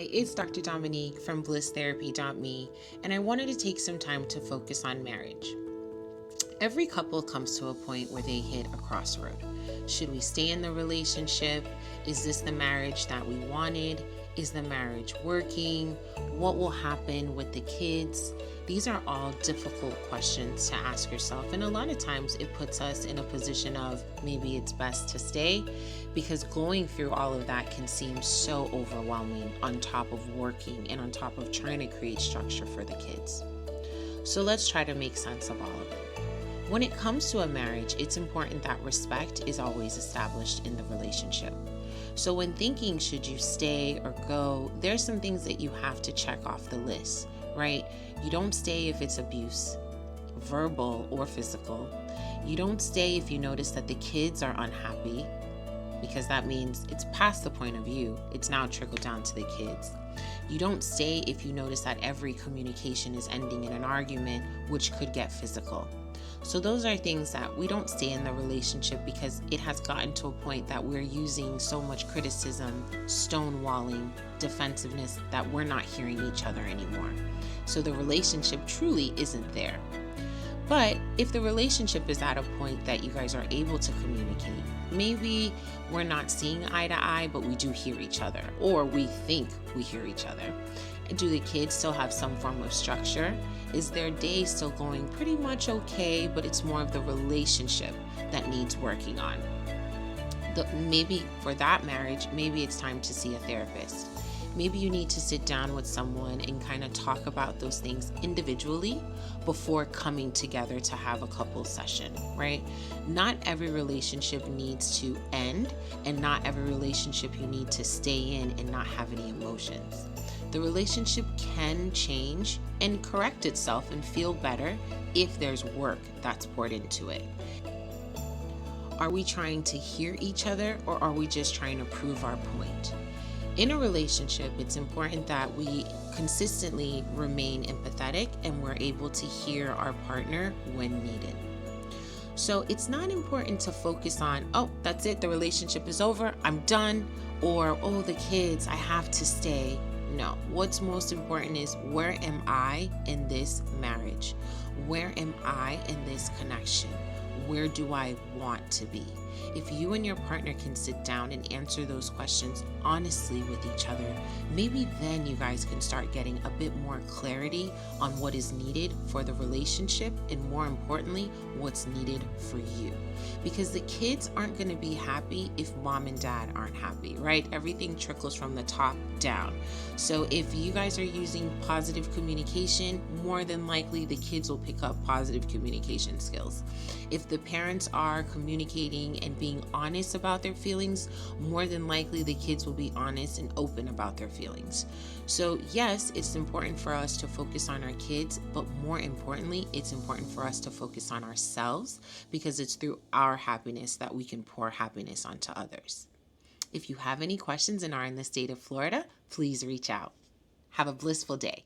Hi, it's Dr. Dominique from BlissTherapy.me, and I wanted to take some time to focus on marriage. Every couple comes to a point where they hit a crossroad. Should we stay in the relationship? Is this the marriage that we wanted? Is the marriage working? What will happen with the kids? These are all difficult questions to ask yourself, and a lot of times it puts us in a position of maybe it's best to stay, because going through all of that can seem so overwhelming on top of working and on top of trying to create structure for the kids. So let's try to make sense of all of it. When it comes to a marriage, it's important that respect is always established in the relationship. So when thinking should you stay or go, there's some things that you have to check off the list, right? You don't stay if it's abuse, verbal or physical. You don't stay if you notice that the kids are unhappy, because that means it's past the point of view. It's now trickled down to the kids. You don't stay if you notice that every communication is ending in an argument, which could get physical. So those are things that we don't stay in the relationship because it has gotten to a point that we're using so much criticism, stonewalling, defensiveness that we're not hearing each other anymore. So the relationship truly isn't there. But if the relationship is at a point that you guys are able to communicate, maybe we're not seeing eye to eye, but we do hear each other, or we think we hear each other. Do the kids still have some form of structure? Is their day still going pretty much okay, but it's more of the relationship that needs working on? Maybe for that marriage, maybe it's time to see a therapist. Maybe you need to sit down with someone and kind of talk about those things individually before coming together to have a couple session, right? Not every relationship needs to end, and not every relationship you need to stay in and not have any emotions. The relationship can change and correct itself and feel better if there's work that's poured into it. Are we trying to hear each other, or are we just trying to prove our point? In a relationship, it's important that we consistently remain empathetic and we're able to hear our partner when needed. So it's not important to focus on, oh, that's it, the relationship is over, I'm done, or, oh, the kids, I have to stay. No, what's most important is, where am I in this marriage? Where am I in this connection? Where do I want to be? If you and your partner can sit down and answer those questions honestly with each other, maybe then you guys can start getting a bit more clarity on what is needed for the relationship, and more importantly, what's needed for you. Because the kids aren't going to be happy if mom and dad aren't happy, right? Everything trickles from the top down. So if you guys are using positive communication, more than likely the kids will pick up positive communication skills. If the parents are communicating and being honest about their feelings, more than likely the kids will be honest and open about their feelings. So yes, it's important for us to focus on our kids, but more importantly, it's important for us to focus on ourselves, because it's through our happiness that we can pour happiness onto others. If you have any questions and are in the state of Florida, please reach out. Have a blissful day.